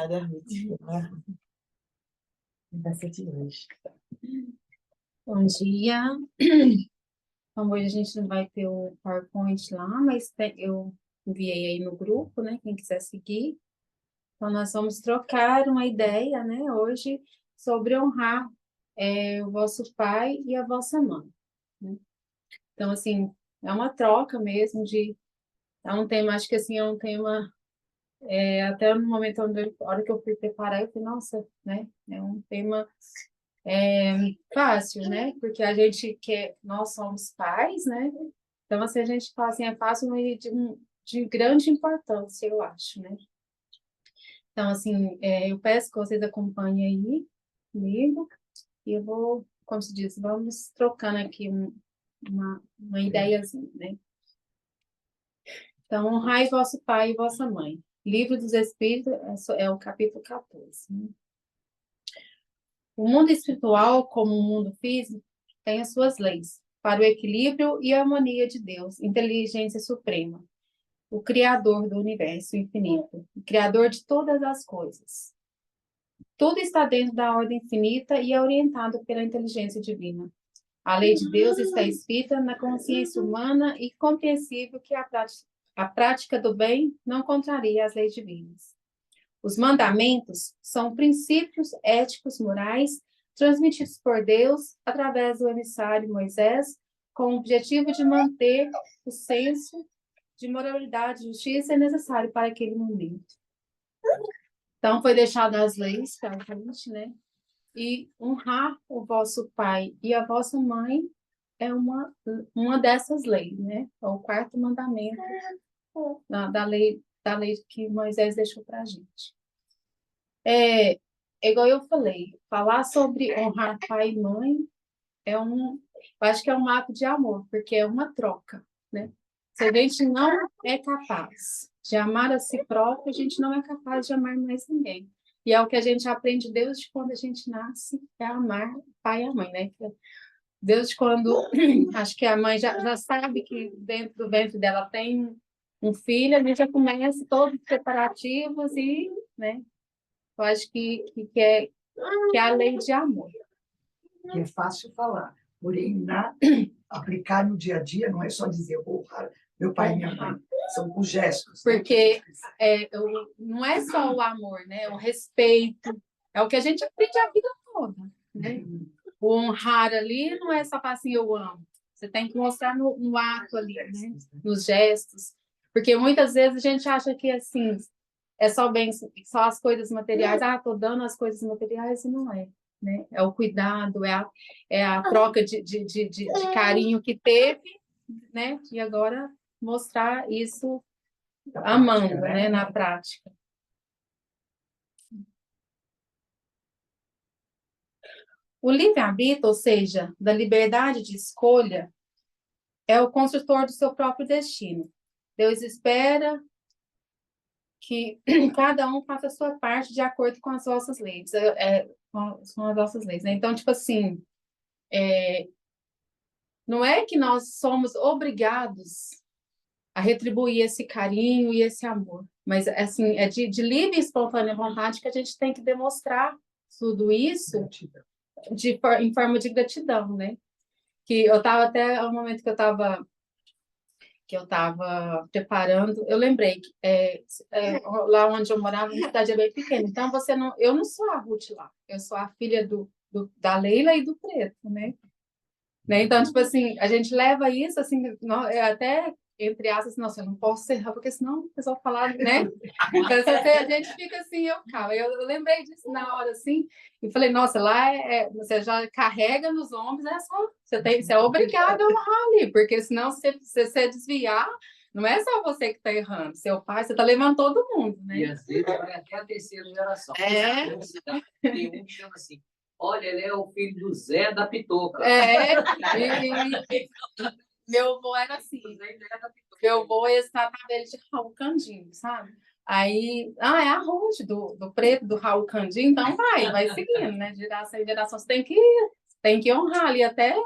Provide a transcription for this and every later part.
Obrigada, Ruth, pela conversa de hoje. Bom dia. Então, hoje a gente não vai ter o PowerPoint lá, mas eu enviei aí no grupo, né? Quem quiser seguir. Então, nós vamos trocar uma ideia, né? Hoje, sobre honrar o vosso pai e a vossa mãe, né? Então, assim, é uma troca mesmo é um tema, acho que assim, é um tema, até no momento, a hora que eu fui preparar, eu falei, nossa, né? É um tema fácil, né? Porque a gente quer, nós somos pais, né? Então, assim, a gente fala assim, é fácil, mas de grande importância, eu acho, né? Então, assim, eu peço que vocês acompanhem aí comigo e eu vou, como se diz, vamos trocando aqui uma ideiazinha, né? Então, honrai vosso pai e vossa mãe. Livro dos Espíritos é o capítulo 14, né? O mundo espiritual, como o mundo físico, tem as suas leis para o equilíbrio e a harmonia de Deus, inteligência suprema, o Criador do universo infinito, o Criador de todas as coisas. Tudo está dentro da ordem infinita e é orientado pela inteligência divina. A lei de Deus está escrita na consciência humana e compreensível que a prática do bem não contraria as leis divinas. Os mandamentos são princípios éticos morais transmitidos por Deus através do emissário Moisés, com o objetivo de manter o senso de moralidade e justiça necessário para aquele momento. Então, foi deixado as leis para a gente, né? E honrar o vosso pai e a vossa mãe é uma dessas leis, né? É o quarto mandamento da lei que Moisés deixou para a gente. É igual eu falei, falar sobre honrar pai e mãe eu acho que é um ato de amor, porque é uma troca, né? Se a gente não é capaz de amar a si próprio, a gente não é capaz de amar mais ninguém. E é o que a gente aprende desde quando a gente nasce, é amar o pai e a mãe, né? Desde quando, acho que a mãe já sabe que dentro do ventre dela tem um filho, a gente já começa todos os preparativos e, né? Eu acho que é a lei de amor. Que é fácil falar, porém, aplicar no dia a dia, não é só dizer, vou honrar meu pai e minha mãe, são os gestos. Porque não é só o amor, né? O respeito, é o que a gente aprende a vida toda, né? O honrar ali não é só falar assim, eu amo. Você tem que mostrar no ato ali, né? Nos gestos. Porque muitas vezes a gente acha que, assim, é só as coisas materiais. Ah, tô dando as coisas materiais e não é. Né? É o cuidado, é a troca de carinho que teve, né? E agora mostrar isso amando, né? Na prática. O livre-arbítrio, ou seja, da liberdade de escolha, é o construtor do seu próprio destino. Deus espera que cada um faça a sua parte de acordo com as vossas leis, com as nossas leis, né? Então, tipo assim, não é que nós somos obrigados a retribuir esse carinho e esse amor, mas assim, é de livre e espontânea vontade que a gente tem que demonstrar tudo isso em forma de gratidão, né? Que eu estava até ao momento que eu estava preparando, eu lembrei que lá onde eu morava, a cidade é bem pequena, então eu não sou a Ruth lá, eu sou a filha da Leila e do Preto, né? Então, tipo assim, a gente leva isso, assim, até, entre aspas, nossa, eu não posso errar, porque senão o pessoal falar, né? Então, a gente fica assim, calma. Eu lembrei disso na hora, assim, e falei, nossa, lá você já carrega nos ombros, você é obrigado a honrar ali, porque senão, se você desviar, não é só você que está errando, seu pai, você está levando todo mundo, né? E às vezes vai até a terceira geração. Tem um que chama assim, olha, ele é o filho do Zé da Pitoca. Meu avô era assim. Meu avô estava ele de Raul Candinho, sabe? Aí, é a Ruth do Preto, do Raul Candinho, então vai seguindo, né? Geração em geração, você tem que honrar ali até,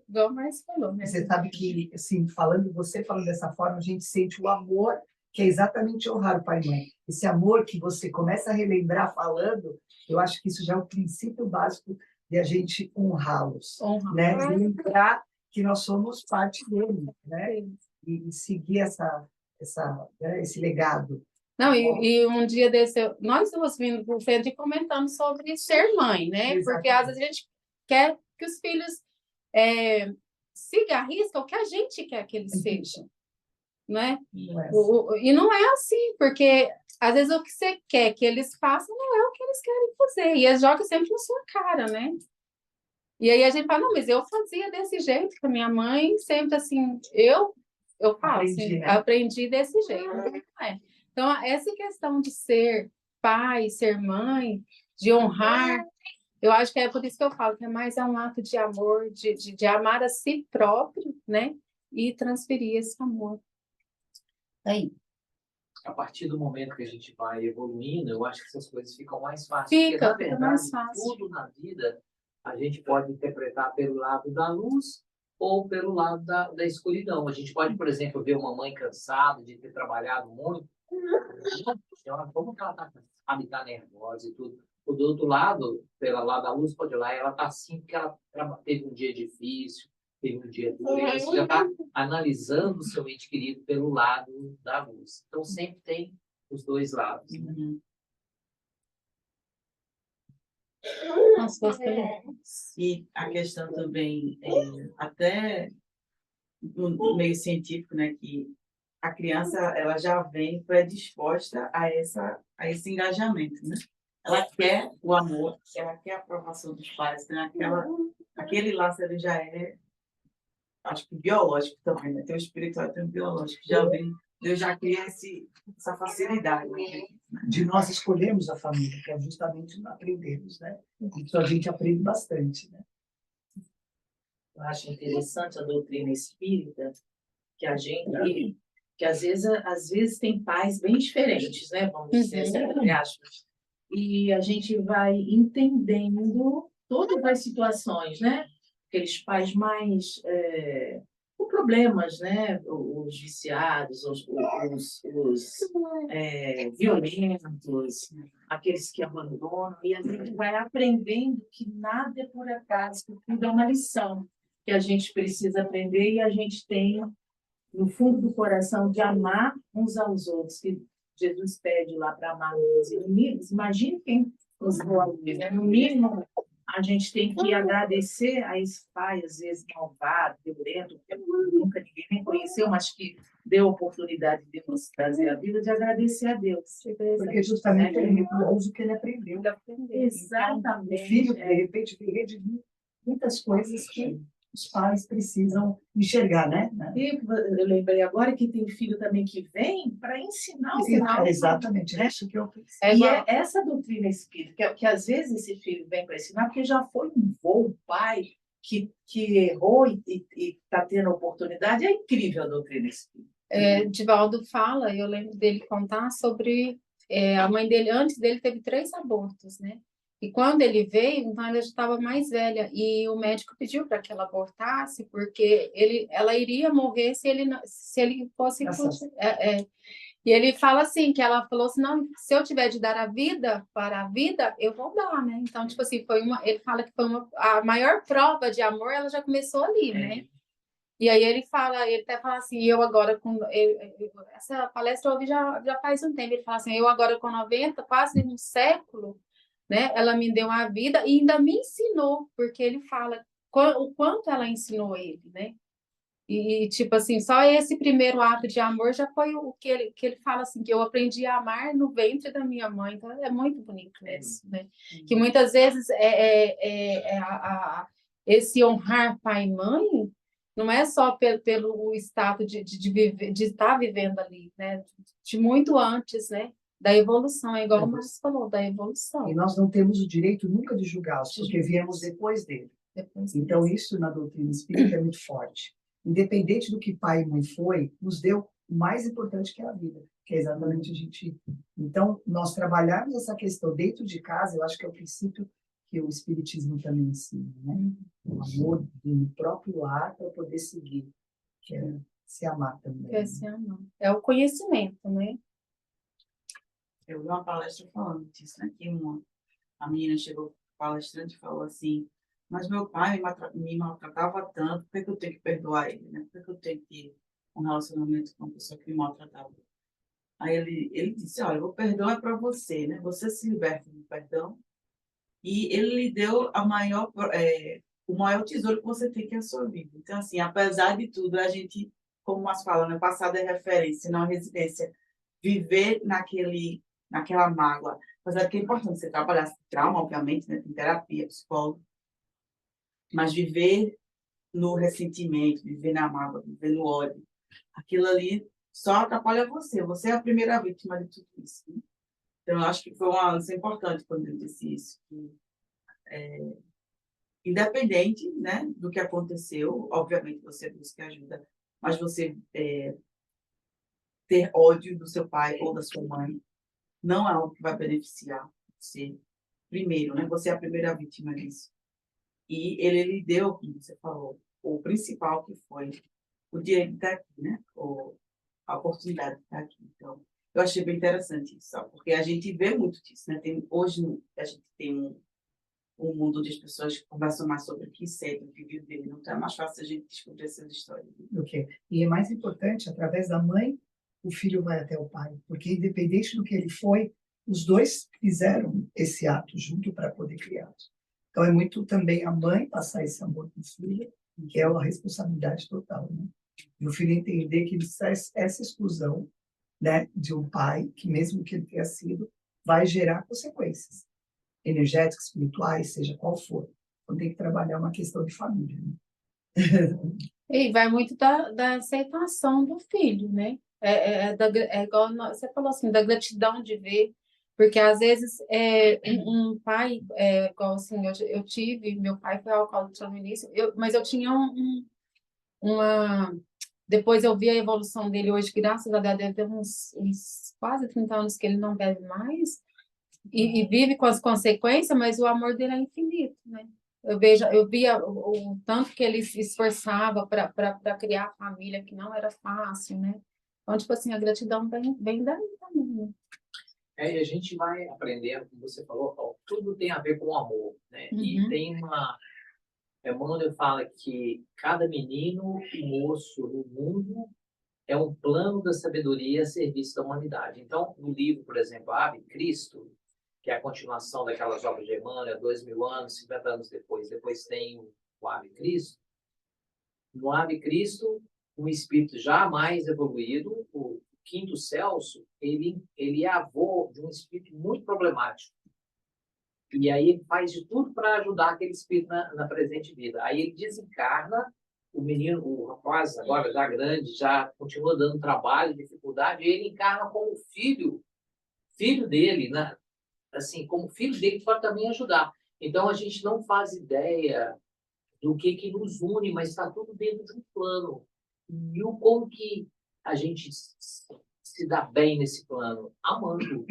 igual o Márcio falou, né? Você sabe que, assim, você falando dessa forma, a gente sente o amor que é exatamente honrar o pai e mãe. Esse amor que você começa a relembrar falando, eu acho que isso já é o princípio básico de a gente honrá-los, né? De lembrar que nós somos parte dele, né? E seguir né, esse legado. Não, e um dia desse, nós duas vindo para o centro e comentando sobre ser mãe, né? Porque às vezes a gente quer que os filhos sigam a risca o que a gente quer que eles sejam, né? E não é assim, porque às vezes o que você quer que eles façam não é o que eles querem fazer, e eles jogam sempre na sua cara, né? E aí a gente fala, não, mas eu fazia desse jeito com a minha mãe, sempre assim, eu falo assim, aprendi desse jeito, não é? Então, essa questão de ser pai, ser mãe, de honrar, eu acho que é por isso que eu falo que é um ato de amor, de amar a si próprio, né? E transferir esse amor. Aí. A partir do momento que a gente vai evoluindo, eu acho que essas coisas ficam mais fáceis. Fica, porque, na verdade, mais fácil. tudo na vida a gente pode interpretar pelo lado da luz ou pelo lado da escuridão. A gente pode, por exemplo, ver uma mãe cansada de ter trabalhado muito. Como que ela está cansada e está nervosa e tudo. Do outro lado, pelo lado da luz, pode ir lá, ela está assim porque ela teve um dia difícil, teve um dia duro, e você já está analisando o seu ente querido pelo lado da luz. Então, sempre tem os dois lados. Né? E a questão também, até no meio científico, né, que a criança ela já vem predisposta a esse engajamento, né? Ela quer o amor, ela quer a aprovação dos pais, né? Aquele laço ele já é, acho que biológico também, né? Tem o espiritual e tem o biológico, já vem, Deus já cria essa facilidade. Né? De nós escolhermos a família, que é justamente aprendermos, né? Então a gente aprende bastante, né? Eu acho interessante a doutrina espírita, que às vezes tem pais bem diferentes, né? Vamos dizer assim, entre aspas. E a gente vai entendendo todas as situações, né? Aqueles pais mais com problemas, né? Os viciados, os violentos, aqueles que abandonam, e a gente vai aprendendo que nada é por acaso, que tudo é uma lição que a gente precisa aprender e a gente tem no fundo do coração de amar uns aos outros, que Jesus pede lá para amar os inimigos. Imagine quem nos voa, né? No mínimo, a gente tem que agradecer a esse pai, às vezes malvado, violento, que nunca ninguém nem conheceu, mas que deu a oportunidade de nos trazer a vida, de agradecer a Deus. Porque justamente ele reproduz o que ele aprendeu. Exatamente. O filho, de repente, tem redimir muitas coisas que os pais precisam enxergar, né? E eu lembrei agora que tem filho também que vem para ensinar o final. Exatamente, é isso que eu pensei. E é essa doutrina espírita, que às vezes esse filho vem para ensinar, porque já foi um pai que errou e está tendo oportunidade. É incrível a doutrina espírita. Divaldo fala, eu lembro dele contar sobre a mãe dele, antes dele teve 3 abortos, né? E quando ele veio, então ela já estava mais velha e o médico pediu para que ela abortasse porque ela iria morrer se ele fosse E ele fala assim, que ela falou assim, não, se eu tiver de dar a vida para a vida, eu vou dar, né? Então, tipo assim, ele fala que foi a maior prova de amor, ela já começou ali, né? E aí ele até fala assim, essa palestra eu ouvi já faz um tempo, ele fala assim, eu agora com 90, quase um século, né? Ela me deu a vida e ainda me ensinou, porque ele fala o quanto ela ensinou ele, né? E, tipo assim, só esse primeiro ato de amor já foi o que ele fala assim, que eu aprendi a amar no ventre da minha mãe. Então, é muito bonito isso, né? Que muitas vezes esse honrar pai e mãe não é só pelo estado de estar vivendo ali, né? De muito antes, né? Da evolução, é igual o Márcio falou, da evolução. E nós não temos o direito nunca de julgá-los, porque viemos depois dele. Então, isso na doutrina espírita é muito forte. Independente do que pai e mãe foi, nos deu o mais importante que é a vida, que é exatamente a gente. Então, nós trabalharmos essa questão dentro de casa, eu acho que é o princípio que o Espiritismo também ensina, né? O amor do próprio lar para poder seguir, que é se amar também. Que é se amar. É o conhecimento, né? Eu vi uma palestra falando disso, né? Que a menina chegou, palestrante, e falou assim, mas meu pai me maltratava tanto, por que que eu tenho que perdoar ele, né? Por que que eu tenho que ter um relacionamento com uma pessoa que me maltratava? Aí ele disse, olha, o perdão é para você, né? Você se liberta do perdão e ele lhe deu o maior tesouro que você tem, que é a sua vida. Então, assim, apesar de tudo, a gente, como nós falamos, passado é referência, não residência. Viver naquela mágoa. Apesar que é importante você trabalhar esse trauma, obviamente, né? Tem terapia, psicólogo. Mas viver no ressentimento, viver na mágoa, viver no ódio, aquilo ali só atrapalha você. Você é a primeira vítima de tudo isso, né? Então, eu acho que foi uma análise importante quando eu disse isso. Que, independente, né, do que aconteceu, obviamente você busca ajuda, mas você ter ódio do seu pai ou da sua mãe não é algo que vai beneficiar você primeiro, né? Você é a primeira vítima disso. E ele lhe deu, como você falou, o principal que foi o direito de estar aqui, né? A oportunidade de estar aqui. Então, eu achei bem interessante isso, sabe? Porque a gente vê muito disso, né? Hoje a gente tem um mundo onde as pessoas conversam mais sobre o que sentem, o que vivem. Então, é mais fácil a gente descobrir essas histórias. Okay. E é mais importante, através da mãe, o filho vai até o pai, porque independente do que ele foi, os dois fizeram esse ato junto para poder criar. Então é muito também a mãe passar esse amor para o filho, que é uma responsabilidade total, né? E o filho entender que ele faz essa exclusão, né, de um pai, que mesmo que ele tenha sido, vai gerar consequências energéticas, espirituais, seja qual for. Então tem que trabalhar uma questão de família, né? E vai muito da aceitação do filho, né? É igual você falou assim, da gratidão de ver, porque às vezes um pai, igual assim, eu tive, meu pai foi alcoólatra no início, mas eu tinha uma. Depois eu vi a evolução dele hoje, graças a Deus, deve ter uns quase 30 anos que ele não bebe mais, e vive com as consequências, mas o amor dele é infinito, né? Eu via o tanto que ele se esforçava para criar a família, que não era fácil, né? Então, tipo assim, a gratidão vem daí também, né? E a gente vai aprendendo, como você falou, ó, tudo tem a ver com o amor, né? E Uhum. tem Emmanuel fala que cada menino e moço no mundo é um plano da sabedoria a serviço da humanidade. Então, no livro, por exemplo, Ave Cristo, que é a continuação daquelas obras de Emmanuel, 2000 anos, 50 anos depois tem o Ave Cristo. No Ave Cristo, um espírito já mais evoluído, o quinto Celso, ele é avô de um espírito muito problemático. E aí ele faz de tudo para ajudar aquele espírito na presente vida. Aí ele desencarna, o menino, o rapaz, agora já grande, já continua dando trabalho, dificuldade, e ele encarna como filho dele, né? Assim, como filho dele pode também ajudar. Então a gente não faz ideia do que nos une, mas está tudo dentro de um plano. E como que a gente se dá bem nesse plano? Amando,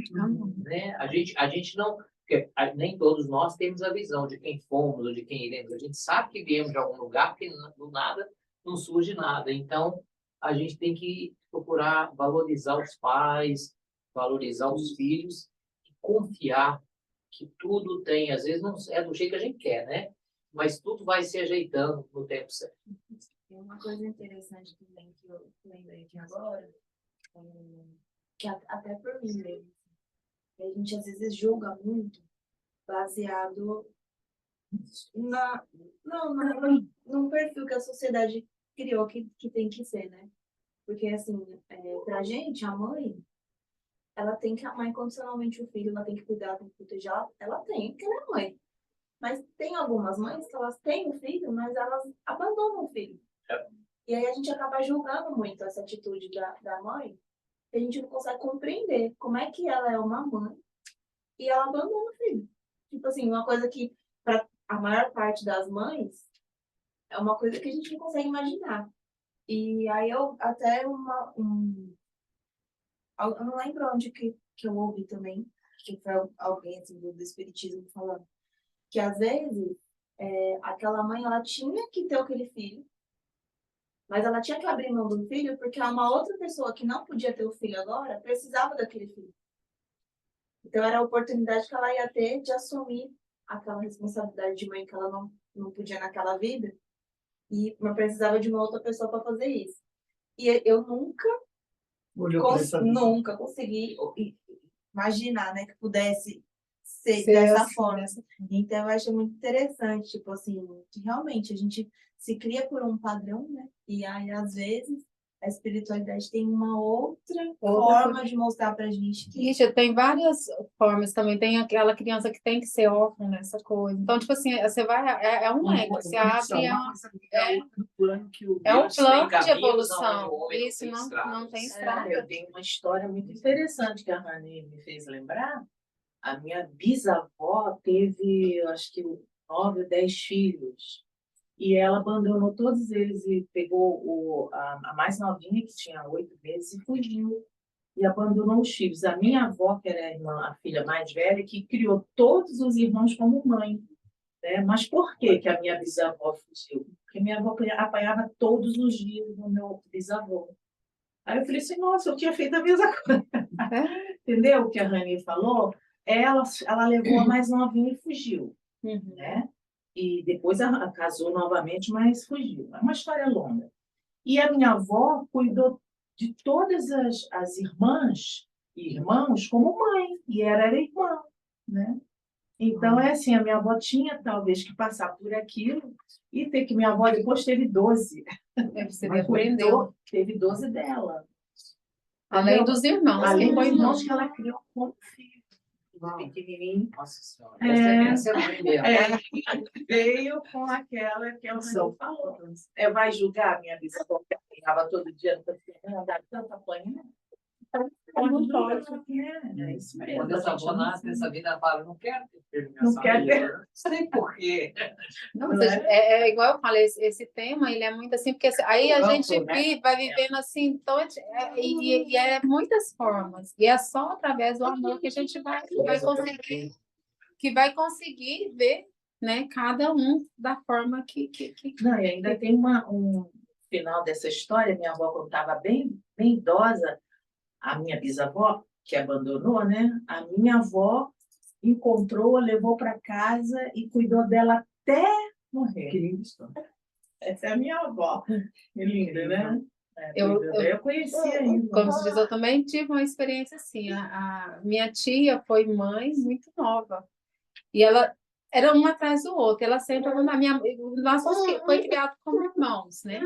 né? A gente não, porque nem todos nós temos a visão de quem fomos ou de quem iremos. A gente sabe que viemos de algum lugar, porque do nada não surge nada. Então, a gente tem que procurar valorizar os pais, valorizar os filhos, e confiar que tudo tem, às vezes não é do jeito que a gente quer, né? Mas tudo vai se ajeitando no tempo certo. Tem uma coisa interessante também que eu lembrei aqui agora, que até por mim mesmo, a gente às vezes julga muito baseado no perfil que a sociedade criou que tem que ser, né? Porque, assim, pra gente, a mãe, ela tem que amar incondicionalmente o filho, ela tem que cuidar, ela tem que proteger, ela tem, porque ela é mãe. Mas tem algumas mães que elas têm o filho, mas elas abandonam o filho. E aí a gente acaba julgando muito essa atitude da mãe, e a gente não consegue compreender como é que ela é uma mãe e ela abandona o filho. Tipo assim, uma coisa que, para a maior parte das mães, é uma coisa que a gente não consegue imaginar. E aí eu até eu não lembro onde que eu ouvi também, que foi alguém assim, do espiritismo falando, que às vezes aquela mãe ela tinha que ter aquele filho, Mas ela tinha que abrir mão do filho porque uma outra pessoa que não podia ter o filho agora precisava daquele filho. Então era a oportunidade que ela ia ter de assumir aquela responsabilidade de mãe que ela não podia naquela vida e não precisava de uma outra pessoa para fazer isso. E eu nunca consegui imaginar, né, que pudesse ser dessa assim, forma. Então eu acho muito interessante, tipo assim, que realmente a gente se cria por um padrão, né? E aí às vezes a espiritualidade tem uma outra forma de mostrar pra gente que Ixi, tem várias formas também. Tem aquela criança que tem que ser órfã nessa coisa. Então, tipo assim, você vai. É um leque. Você abre. É um plano de evolução. Isso não tem estrada. Eu tenho uma história muito interessante que a Rani me fez lembrar. A minha bisavó teve, acho que, 9 ou 10 filhos. E ela abandonou todos eles e pegou a mais novinha, que tinha 8 meses, e fugiu. E abandonou os filhos. A minha avó, que era a filha mais velha, que criou todos os irmãos como mãe. Né? Mas por que que a minha bisavó fugiu? Porque minha avó apanhava todos os dias no meu bisavô. Aí eu falei assim, nossa, eu tinha feito a mesma coisa. Entendeu o que a Rani falou? Ela levou a mais novinha e fugiu. Né? E depois ela casou novamente, mas fugiu. É uma história longa. E a minha avó cuidou de todas as irmãs e irmãos como mãe, e era irmã, né? Então, é assim, a minha avó tinha talvez que passar por aquilo e ter que minha avó depois teve 12. Você aprendeu. Teve 12 dela. Além dos irmãos. Além dos irmãos que ela criou como filho. Pequenininho. Nossa Senhora. Essa é a mãe mesmo. Veio com aquela que é o senhor falou. Vai julgar a minha bisavó que apanhava todo dia no andar tanto apanhando? Não pode. É isso mesmo. Quando essa avó nasce nessa vida, ela fala, não quero ter Não quero ter. Não sei por quê. Não, é igual eu falei, esse tema, ele é muito assim, porque aí a gente vai vivendo assim, então, e é muitas formas, e é só através do amor que a gente vai conseguir ver, né, cada um da forma que... Não, e ainda tem um final dessa história, minha avó contava bem, bem idosa, a minha bisavó, que abandonou, né, a minha avó encontrou, levou para casa e cuidou dela até morrer. Que linda história. Essa é a minha avó. Que linda, né? Eu conheci ainda. Como se diz, eu também tive uma experiência assim. A minha tia foi mãe muito nova. E ela era uma atrás do outro. Ela sempre... Nós foi criado como irmãos, né?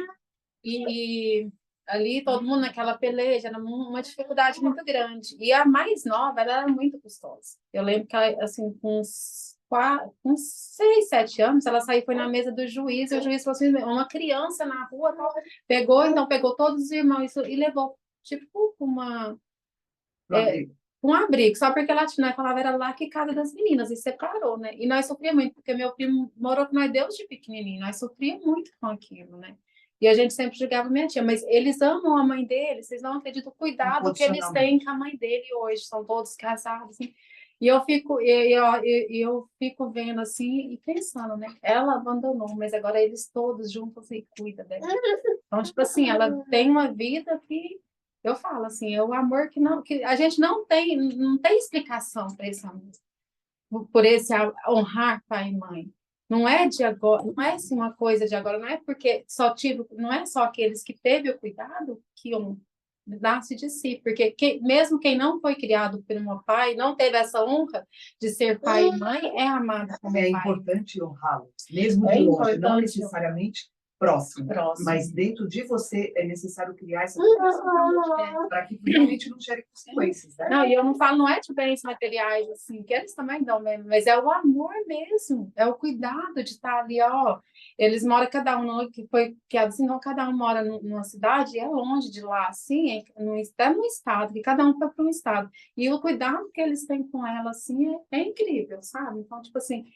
E ali todo mundo naquela peleja, era uma dificuldade muito grande. E a mais nova, ela era muito custosa. Eu lembro que ela, assim, com uns 6, 7 anos, ela saiu, foi na mesa do juiz, e o juiz falou assim, uma criança na rua, pegou todos os irmãos e levou, tipo, um abrigo, só porque ela falava era lá que casa das meninas, e separou, né? E nós sofríamos muito, porque meu primo morou com nós desde pequenininho, nós sofríamos muito com aquilo, né? E a gente sempre julgava minha tia, mas eles amam a mãe deles, vocês não acreditam o cuidado que eles têm com a mãe dele hoje, são todos casados, assim. E eu fico vendo assim e pensando, né? Ela abandonou, mas agora eles todos juntos e cuidam dela. Então, tipo assim, ela tem uma vida que eu falo assim, é o amor que a gente não tem explicação para esse amor, por esse honrar pai e mãe. Não é de agora, não é assim uma coisa de agora, não é porque não é só aqueles que teve o cuidado que nasce de si, porque mesmo quem não foi criado por um pai, não teve essa honra de ser pai e mãe, é amado como pai. É importante honrá-los, mesmo de longe, não necessariamente próximo, mas dentro de você é necessário criar essa conexão para que realmente não gere consequências, né? Não, e eu não falo, não é de bens materiais, assim, que eles também dão mesmo, mas é o amor mesmo, é o cuidado de estar ali, ó, eles moram cada um, que foi criado assim, não, cada um mora numa cidade, é longe de lá, assim, até no estado, que cada um foi para um estado, e o cuidado que eles têm com ela, assim, é incrível, sabe? Então, tipo assim,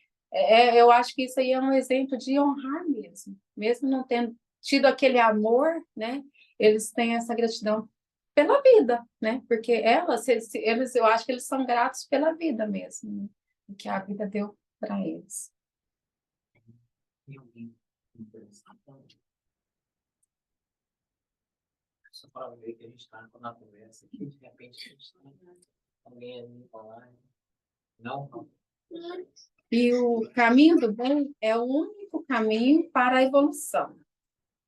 eu acho que isso aí é um exemplo de honrar mesmo não tendo tido aquele amor, né? Eles têm essa gratidão pela vida, né? Porque eles, eu acho que eles são gratos pela vida mesmo, né? O que a vida deu para eles. Só para ver que a gente está na conversa aqui, de repente a gente está alguém ali falar. Não. E o caminho do bem é o único caminho para a evolução.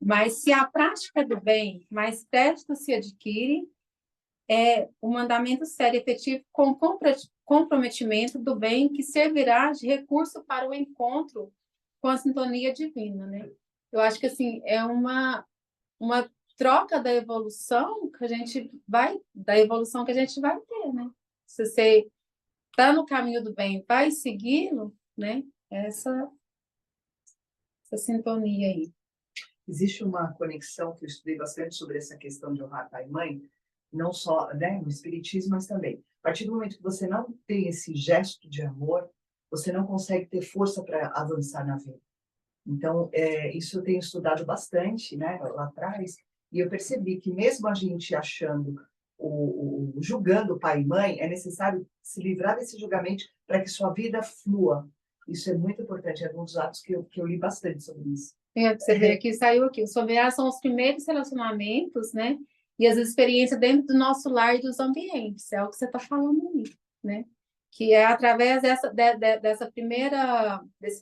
Mas se a prática do bem mais perto se adquire, é o mandamento sério e efetivo com comprometimento do bem que servirá de recurso para o encontro com a sintonia divina, né? Eu acho que, assim, é uma troca da evolução que a gente vai ter, né? Se você está no caminho do bem, vai segui-lo, né? Essa sintonia aí. Existe uma conexão que eu estudei bastante sobre essa questão de honrar pai e mãe, não só, né, no espiritismo, mas também. A partir do momento que você não tem esse gesto de amor, você não consegue ter força para avançar na vida. Então, isso eu tenho estudado bastante, né, lá atrás, e eu percebi que mesmo a gente achando, julgando pai e mãe, é necessário se livrar desse julgamento para que sua vida flua. Isso é muito importante, é um dos atos que eu li bastante sobre isso. Você vê que saiu aqui. Os familiares são os primeiros relacionamentos, né? E as experiências dentro do nosso lar e dos ambientes. É o que você está falando aí, né? Que é através desse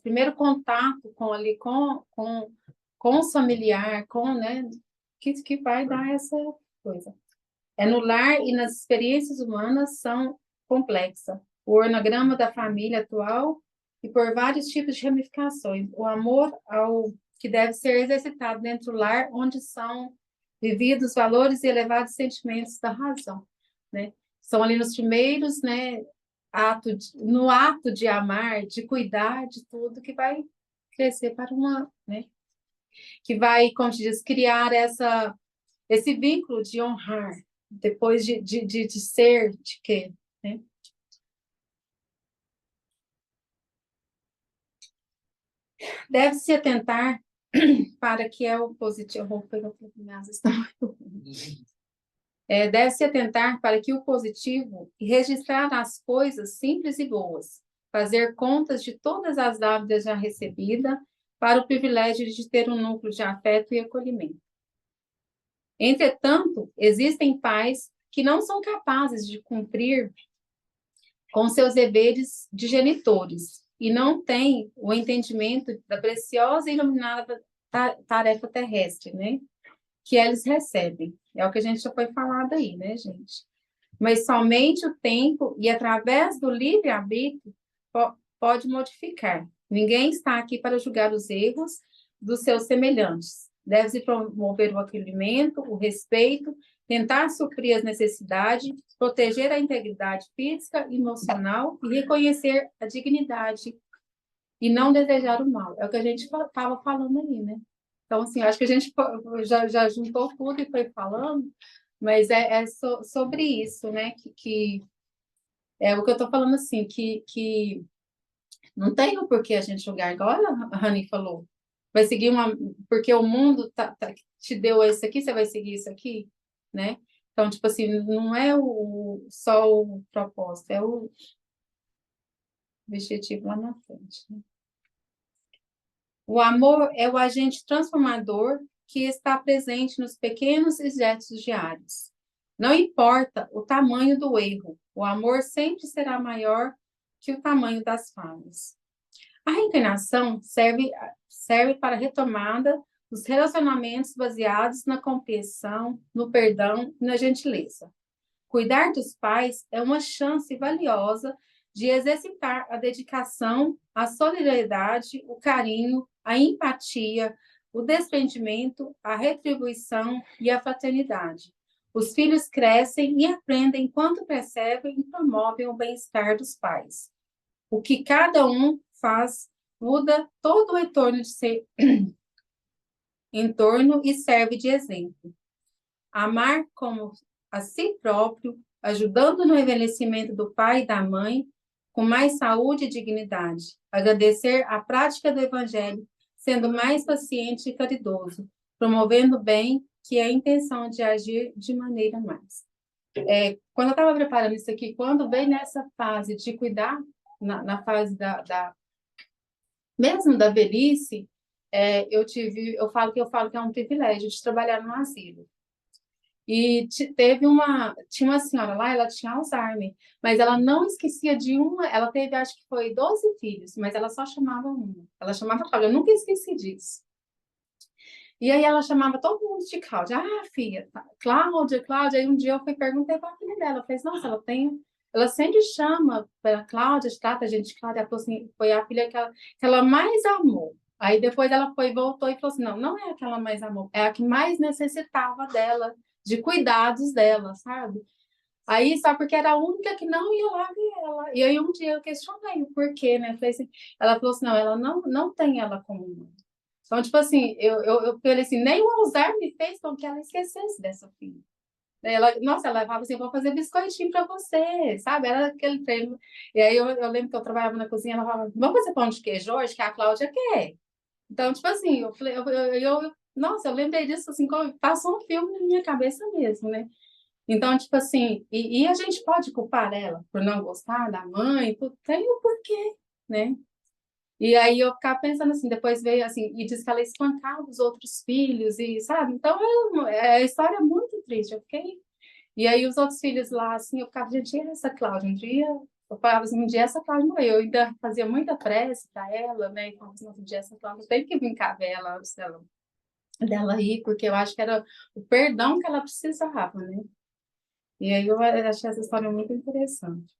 primeiro contato com o familiar, né? Que vai dar essa coisa. É no lar e nas experiências humanas são complexas. O organograma da família atual e por vários tipos de ramificações. O amor que deve ser exercitado dentro do lar, onde são vividos valores e elevados sentimentos da razão, né? São ali nos primeiros, né, no ato de amar, de cuidar de tudo, que vai crescer para né, que vai, como se diz, criar esse vínculo de honrar, depois de ser, de quê, né? Deve-se atentar para que é o positivo. Vou pegar minhas deve-se atentar para que o positivo e registrar as coisas simples e boas, fazer contas de todas as dávidas já recebidas, para o privilégio de ter um núcleo de afeto e acolhimento. Entretanto, existem pais que não são capazes de cumprir com seus deveres de genitores e não têm o entendimento da preciosa e iluminada tarefa terrestre, né? Que eles recebem. É o que a gente já foi falado aí, né, gente? Mas somente o tempo e através do livre-arbítrio pode modificar. Ninguém está aqui para julgar os erros dos seus semelhantes. Deve-se promover o acolhimento, o respeito, tentar suprir as necessidades, proteger a integridade física e emocional e reconhecer a dignidade e não desejar o mal. É o que a gente estava falando aí, né? Então, assim, acho que a gente já juntou tudo e foi falando, mas sobre isso, né? Que é o que eu estou falando, assim, que não tem o porquê a gente julgar, igual a Rani falou. Vai seguir porque o mundo te deu isso aqui, você vai seguir isso aqui, né? Então, tipo assim, não é só o propósito, é o objetivo lá na frente, né? O amor é o agente transformador que está presente nos pequenos gestos diários. Não importa o tamanho do erro, o amor sempre será maior que o tamanho das falhas. A reencarnação serve para a retomada dos relacionamentos baseados na compreensão, no perdão e na gentileza. Cuidar dos pais é uma chance valiosa de exercitar a dedicação, a solidariedade, o carinho, a empatia, o desprendimento, a retribuição e a fraternidade. Os filhos crescem e aprendem enquanto percebem e promovem o bem-estar dos pais. O que cada um faz muda todo o entorno e serve de exemplo. Amar como a si próprio, ajudando no envelhecimento do pai e da mãe, com mais saúde e dignidade. Agradecer a prática do evangelho, sendo mais paciente e caridoso, promovendo o bem, que é a intenção de agir de maneira mais. Quando eu estava preparando isso aqui, quando vem nessa fase de cuidar, na fase mesmo da velhice, eu falo que é um privilégio de trabalhar no asilo. E tinha uma senhora lá, ela tinha Alzheimer, mas ela não esquecia de uma, ela teve, acho que foi 12 filhos, mas ela só chamava uma. Ela chamava Cláudia, eu nunca esqueci disso. E aí ela chamava todo mundo de Cláudia. Ah, filha, Cláudia, Cláudia. Aí um dia eu perguntei para a filha dela, eu falei, nossa, ela sempre chama para Cláudia, trata a gente de Cláudia. Ela falou assim, foi a filha que ela mais amou. Aí depois ela voltou e falou assim, não, não é a que ela mais amou, é a que mais necessitava dela, de cuidados dela, sabe? Aí, só porque era a única que não ia lá ver ela. E aí um dia eu questionei o porquê, né? Eu falei assim, ela falou assim, não, ela não tem ela como mãe. Então, tipo assim, eu falei assim, nem o Alzheimer me fez com que ela esquecesse dessa filha. Nossa, ela falava assim, eu vou fazer biscoitinho para você, sabe? Era aquele treino. E aí eu lembro que eu trabalhava na cozinha, ela falava, vamos fazer pão de queijo hoje, que a Cláudia quer. Então, tipo assim, eu falei, nossa, eu lembrei disso, assim, passou um filme na minha cabeça mesmo, né? Então, tipo assim, e a gente pode culpar ela por não gostar da mãe, tem um porquê, né? E aí eu ficava pensando assim, depois veio assim, e diz que ela espancava os outros filhos, e sabe? Então, a história é muito triste, eu fiquei... E aí os outros filhos lá, assim, eu ficava, gente, e essa Cláudia? Um dia, eu falava assim, um dia essa Cláudia morreu. Eu ainda fazia muita prece para ela, né? E falava assim, um dia essa Cláudia tem que brincar dela antes dela ir, porque eu acho que era o perdão que ela precisava, né? E aí eu achei essa história muito interessante.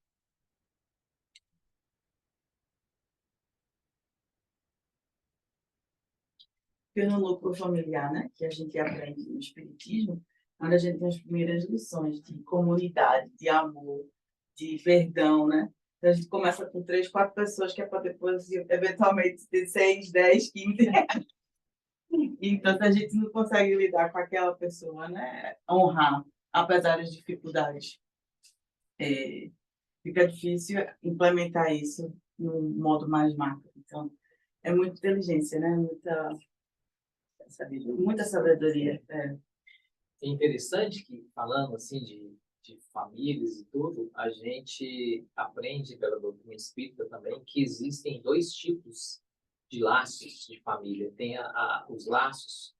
Porque no núcleo familiar, né, que a gente aprende no Espiritismo, onde a gente tem as primeiras lições de comunidade, de amor, de perdão, né? Então, a gente começa com 3, 4 pessoas, que é para depois, eventualmente, ter 6, 10, 15. Então, se a gente não consegue lidar com aquela pessoa, né, honrar, apesar das dificuldades, fica difícil implementar isso num modo mais macro. Então, é muita inteligência, né? Muita sabedoria. É. É interessante que, falando assim de famílias e tudo, a gente aprende pela doutrina espírita também que existem dois tipos de laços de família. Tem os laços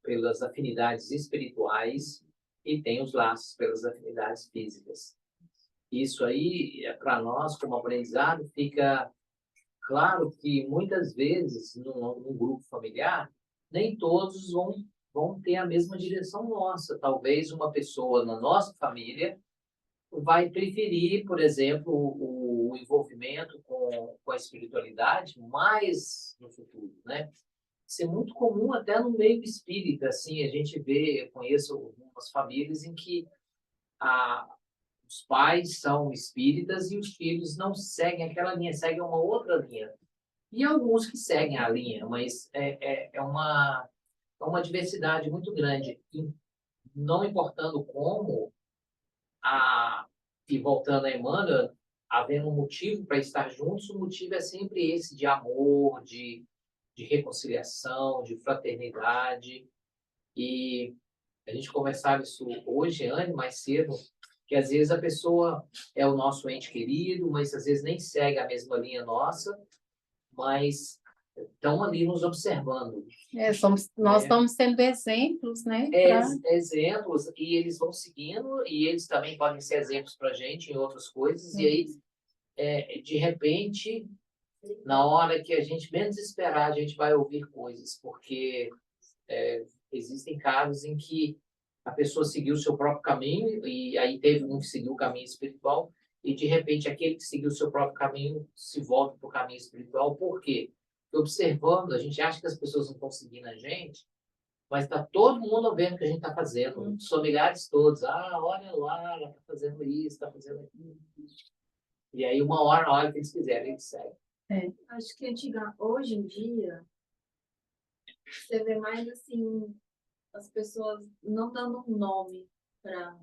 pelas afinidades espirituais e tem os laços pelas afinidades físicas. Isso aí, para nós, como aprendizado, fica claro que muitas vezes, num grupo familiar, nem todos vão ter a mesma direção nossa. Talvez uma pessoa na nossa família vai preferir, por exemplo, o envolvimento com a espiritualidade mais no futuro, né? Isso é muito comum até no meio espírita, assim, a gente vê, eu conheço algumas famílias em que os pais são espíritas e os filhos não seguem aquela linha, seguem uma outra linha. E alguns que seguem a linha, mas é uma diversidade muito grande. E não importando como, e voltando a Emmanuel, havendo um motivo para estar juntos, o motivo é sempre esse de amor, de reconciliação, de fraternidade. E a gente conversava isso hoje, Anne, mais cedo, que às vezes a pessoa é o nosso ente querido, mas às vezes nem segue a mesma linha nossa, mas estão ali nos observando. Nós estamos sendo exemplos, né? Exemplos, e eles vão seguindo, e eles também podem ser exemplos para a gente em outras coisas, e aí, de repente, na hora que a gente menos esperar, a gente vai ouvir coisas, porque existem casos em que a pessoa seguiu o seu próprio caminho, e aí teve um que seguiu o caminho espiritual, e de repente aquele que seguiu o seu próprio caminho se volta para o caminho espiritual. Por quê? Porque observando, a gente acha que as pessoas não estão seguindo a gente, mas está todo mundo vendo o que a gente está fazendo, os familiares todos. Ah, olha lá, ela está fazendo isso, está fazendo aquilo. E aí, uma hora, na hora que eles quiserem, eles seguem. Acho que hoje em dia, você vê mais assim, as pessoas não dando um nome para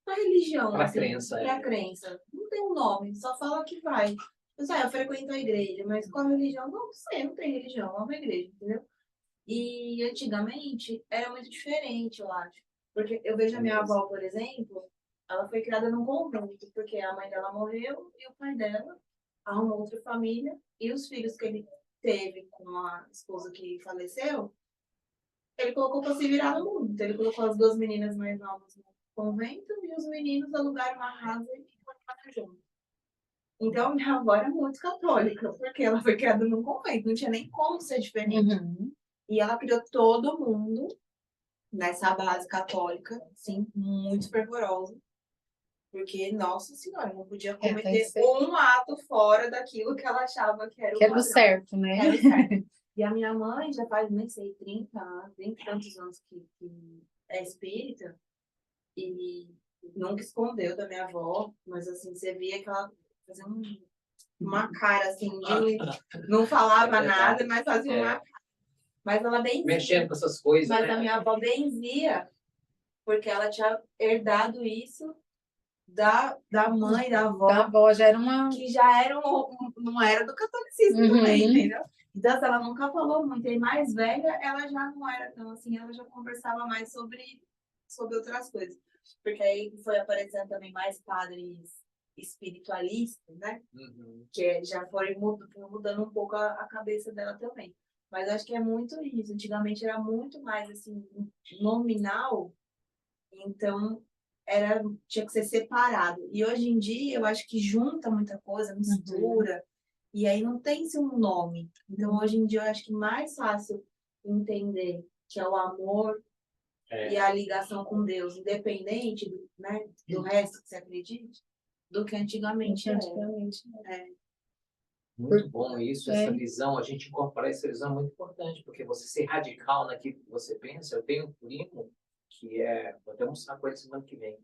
a religião, Para a assim, crença. Para a crença. Não tem um nome, só fala que vai. Eu frequento a igreja, mas qual religião? Não sei, não tem religião, é uma igreja, entendeu? E antigamente era muito diferente, eu acho. Porque eu vejo a minha avó, por exemplo, ela foi criada num convento, porque a mãe dela morreu e o pai dela arrumou outra família, e os filhos que ele teve com a esposa que faleceu ele colocou para se virar no mundo. Então, ele colocou as 2 meninas mais novas no convento e os meninos alugaram uma casa e foram morar juntos. Então, minha avó era muito católica, porque ela foi criada num convento, não tinha nem como ser diferente. Uhum. E ela criou todo mundo nessa base católica, assim, muito fervorosa. Porque, nossa senhora, não podia tem que cometer ser. um ato fora daquilo que ela achava que era o Que é do padrão. certo, né? Era o certo. E a minha mãe já faz, nem sei, 30 e tantos anos que é espírita. E nunca escondeu da minha avó. Mas, assim, você via que ela fazia uma cara, assim, de... Não falava nada, mas fazia uma cara. Mas ela benzia. Mexendo com essas coisas, Mas né? a minha avó benzia, porque ela tinha herdado isso da mãe, da avó, Da avó já era uma... que já era não era do catolicismo também, Uhum. entendeu? Então, se ela nunca falou muito, e mais velha, ela já não era tão assim, ela já conversava mais sobre outras coisas. Porque aí foi aparecendo também mais padres espiritualistas, né? Uhum. Que já foram mudando um pouco a cabeça dela também. Mas acho que é muito isso. Antigamente era muito mais assim, nominal, então tinha que ser separado. E hoje em dia eu acho que junta muita coisa, mistura, e aí não tem-se um nome. Então hoje em dia eu acho que mais fácil entender que é o amor e a ligação com Deus, independente do resto que você acredite, do que antigamente era. Muito bom isso, essa É. visão, a gente incorporar essa visão é muito importante, porque você ser radical naquilo que você pensa. Eu tenho um primo que vou até mostrar com ele semana que vem,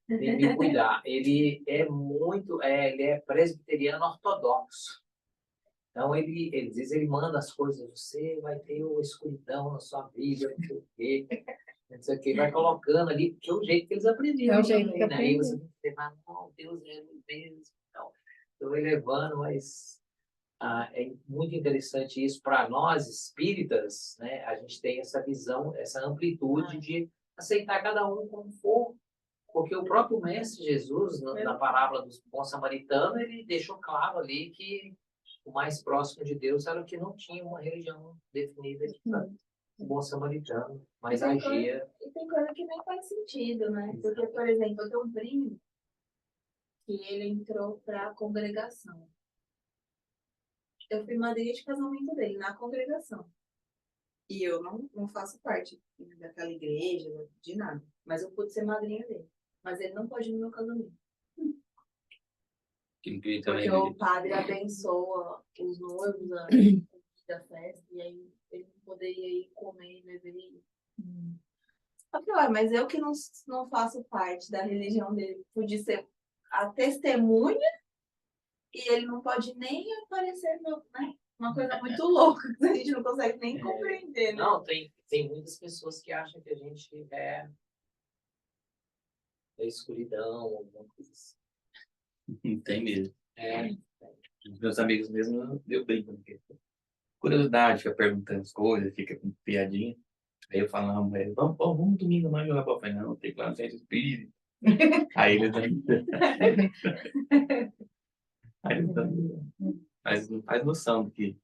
vem me cuidar. Ele é muito, ele é presbiteriano ortodoxo. Então, ele diz, ele manda as coisas, você vai ter uma escuridão na sua vida, não sei o quê, não sei o quê, vai colocando ali, porque é o jeito que eles aprenderam. É o jeito também, que né? Aí você aprenderam. tem que falar, não, Deus é mesmo. Então, estou elevando, mas é muito interessante isso para nós, espíritas, né? A gente tem essa visão, essa amplitude de aceitar cada um como for, porque o próprio Mestre Jesus, na parábola do bom samaritano, ele deixou claro ali que o mais próximo de Deus era o que não tinha uma religião definida de o bom samaritano, mas agia. E tem coisa que nem faz sentido, né? Porque, por exemplo, eu tenho um primo que ele entrou para a congregação. Eu fui madrinha de casamento dele na congregação. E eu não faço parte daquela igreja, de nada. Mas eu pude ser madrinha dele. Mas ele não pode ir no meu casamento. Porque o padre abençoa os noivos da festa. E aí ele não poderia ir comer, beber. Mas eu que não faço parte da religião dele. Podia ser a testemunha. E ele não pode nem aparecer, né? Uma coisa muito louca que a gente não consegue nem compreender, né? Não, tem muitas pessoas que acham que a gente é escuridão, alguma coisa assim. Tem mesmo. Os meus amigos mesmo, eu brinco, porque curiosidade, fica perguntando as coisas, fica com piadinha. Aí eu falo, não, mas vamos domingo lá jogar bola. Eu falei, não, tem que ir lá no centro espírita. Aí eles mas não faz noção do que,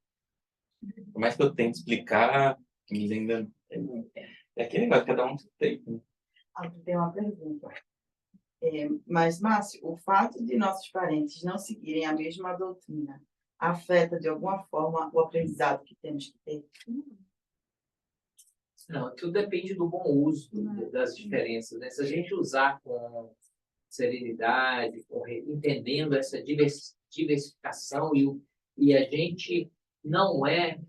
por mais que eu tente explicar, eles ainda. É aquele negócio, cada um tem. Né? Tem uma pergunta. Mas, Márcio, o fato de nossos parentes não seguirem a mesma doutrina afeta, de alguma forma, o aprendizado que temos que ter? Não, tudo depende do bom uso das diferenças, né? Se a gente usar com serenidade, entendendo essa diversificação, e a gente não é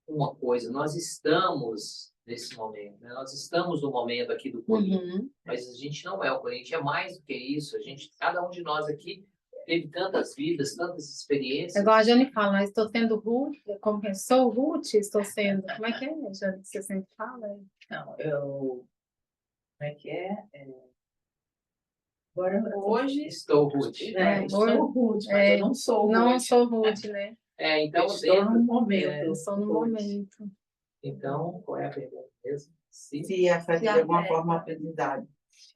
uma coisa, nós estamos nesse momento, né? Nós estamos no momento aqui do Corinto, mas a gente não é o Corinto, é mais do que isso. Cada um de nós aqui teve tantas vidas, tantas experiências. Igual a Jane fala, estou sendo Ruth, como que sou Ruth, estou sendo. Como é que é, Jane, que você sempre fala? Não, como é que é? Agora, hoje Estou Ruth. estou Ruth, mas eu não sou Ruth. Não sou Ruth, né? Então, estou no momento. Estou no momento. Então, qual é a pergunta mesmo? Se afeta de alguma forma a aprendizado,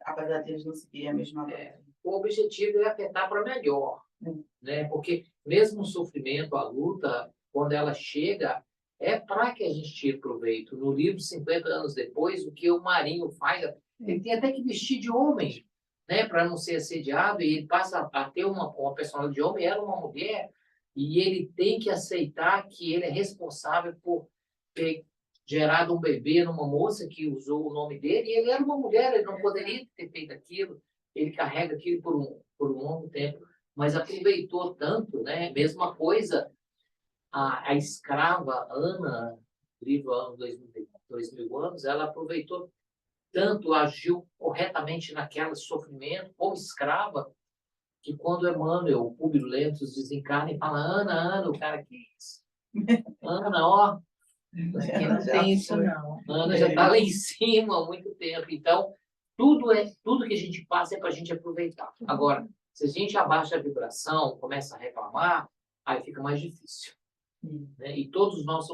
apesar de eles não seguirem a mesma doutrina. O objetivo é afetar para melhor, né? Porque mesmo o sofrimento, a luta, quando ela chega, é para que a gente tire proveito. No livro 50 anos depois, o que o Marinho faz, ele tem até que vestir de homem, né, para não ser assediado, e ele passa a ter uma personagem de homem, ela uma mulher, e ele tem que aceitar que ele é responsável por ter gerado um bebê numa moça que usou o nome dele, e ele era uma mulher, ele não poderia ter feito aquilo, ele carrega aquilo por um longo tempo, mas aproveitou tanto, né? Mesma coisa, a escrava Ana, livro ano 2000 anos, ela aproveitou tanto, agiu corretamente naquele sofrimento, como escrava, que quando Emmanuel, o Públio Lentulus, desencarna e fala, Ana, o cara, que isso? Ana, ó, Aqui não tem isso, não. Ana já está lá em cima há muito tempo. Então, tudo que a gente passa é para a gente aproveitar. Agora, se a gente abaixa a vibração, começa a reclamar, aí fica mais difícil. Né? E todos nós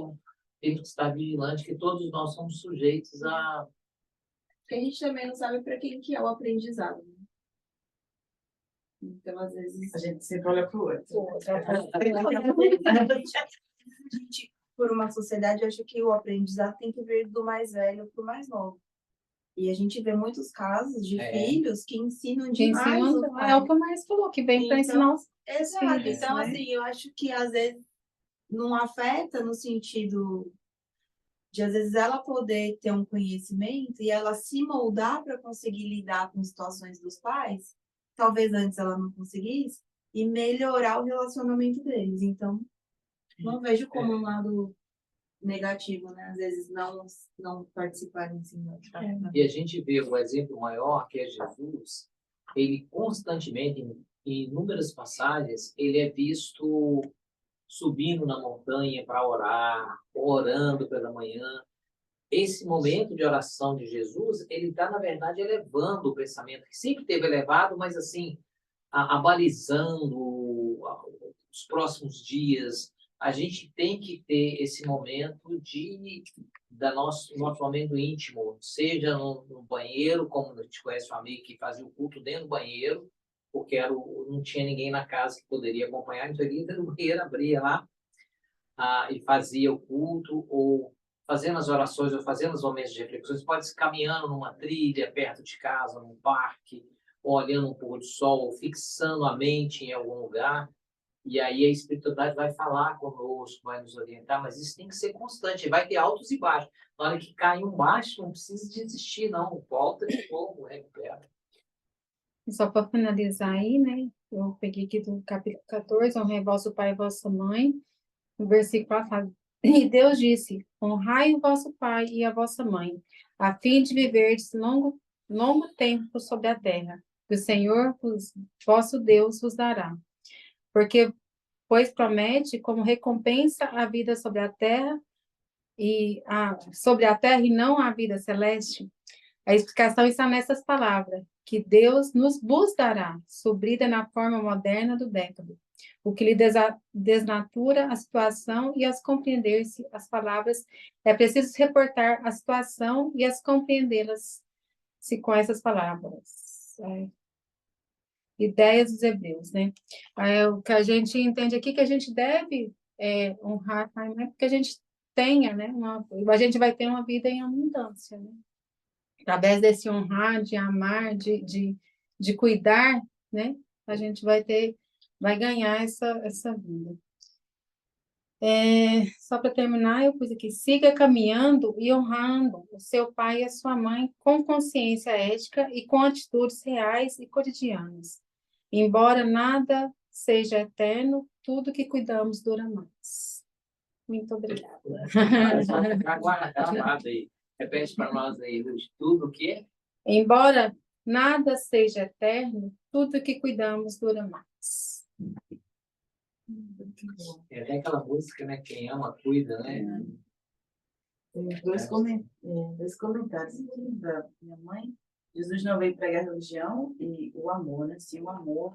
temos que estar vigilantes, que todos nós somos sujeitos a... Porque a gente também não sabe para quem que é o aprendizado. Né? Então, às vezes... A gente sempre olha para o outro. Por uma sociedade, eu acho que o aprendizado tem que vir do mais velho para o mais novo. E a gente vê muitos casos de filhos que ensinam demais o pai. É o que o Marcos falou, que vem para ensinar os Exato. filhos, Então, né? assim, eu acho que às vezes não afeta no sentido de, às vezes, ela poder ter um conhecimento e ela se moldar para conseguir lidar com situações dos pais, talvez antes ela não conseguisse, e melhorar o relacionamento deles. Então, não vejo como um lado negativo, né? Às vezes não participarem assim. E a gente vê o exemplo maior, que é Jesus, ele constantemente, em inúmeras passagens, ele é visto subindo na montanha para orar, orando pela manhã. Esse momento de oração de Jesus, ele está, na verdade, elevando o pensamento, que sempre teve elevado, mas assim, abalizando os próximos dias. A gente tem que ter esse momento nosso momento íntimo, seja no banheiro, como a gente conhece uma amiga que fazia o culto dentro do banheiro, porque não tinha ninguém na casa que poderia acompanhar, então ele ia dentro do banheiro, abria lá e fazia o culto, ou fazendo as orações, ou fazendo os momentos de reflexões, pode ser caminhando numa trilha, perto de casa, num parque, ou olhando um pôr do sol, ou fixando a mente em algum lugar. E aí a espiritualidade vai falar conosco, vai nos orientar, mas isso tem que ser constante, vai ter altos e baixos. Na hora que cai um baixo, não precisa desistir, não. Volta de novo, recupera. E só para finalizar aí, né? Eu peguei aqui do capítulo 14, honrai vosso pai e vossa mãe. No versículo 4 fala, e Deus disse, honrai o vosso pai e a vossa mãe, a fim de viverdes longo tempo sobre a terra, que o Senhor, vosso Deus, vos dará. Pois promete como recompensa a vida sobre a terra e não a vida celeste. A explicação está nessas palavras, que Deus vos dará, subrida na forma moderna do décado, o que lhe desnatura a situação e as compreender-se as palavras, é preciso reportar a situação e as compreendê-las-se com essas palavras. Ideias dos hebreus, né? O que a gente entende aqui que a gente deve honrar, né? Porque a gente tenha, né? A gente vai ter uma vida em abundância, né? Através desse honrar, de amar, de cuidar, né? A gente vai ganhar essa vida. Só para terminar, eu pus aqui, siga caminhando e honrando o seu pai e a sua mãe com consciência ética e com atitudes reais e cotidianas. Embora nada seja eterno, tudo que cuidamos dura mais. Muito obrigada. Aí. Repete para nós aí, Luz, tudo o quê? Embora nada seja eterno, tudo que cuidamos dura mais. É até aquela música, né? Quem ama, cuida, né? Tem dois comentários aqui da minha mãe. Jesus não veio pregar a religião e o amor, né? Sim, o amor.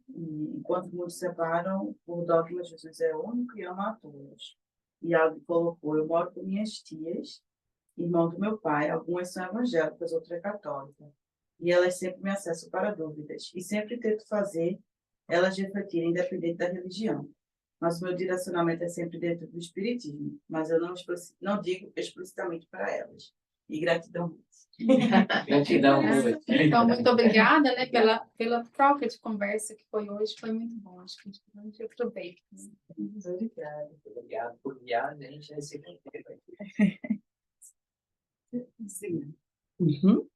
E, enquanto muitos separam, o dogma de Jesus é único e ama a todos. E ela colocou, eu moro com minhas tias, irmão do meu pai, algumas são evangélicas, outra é católica. E elas sempre me acessam para dúvidas. E sempre tento fazer elas refletirem, independente da religião. Mas o meu direcionamento é sempre dentro do espiritismo, mas eu não digo explicitamente para elas. E gratidão. Gratidão, Rui. Então, muito obrigada, né, pela troca de conversa que foi hoje, foi muito bom. Acho que a gente aproveita. Obrigada. Obrigado por guiar a gente nesse tempo. Sim. Uhum.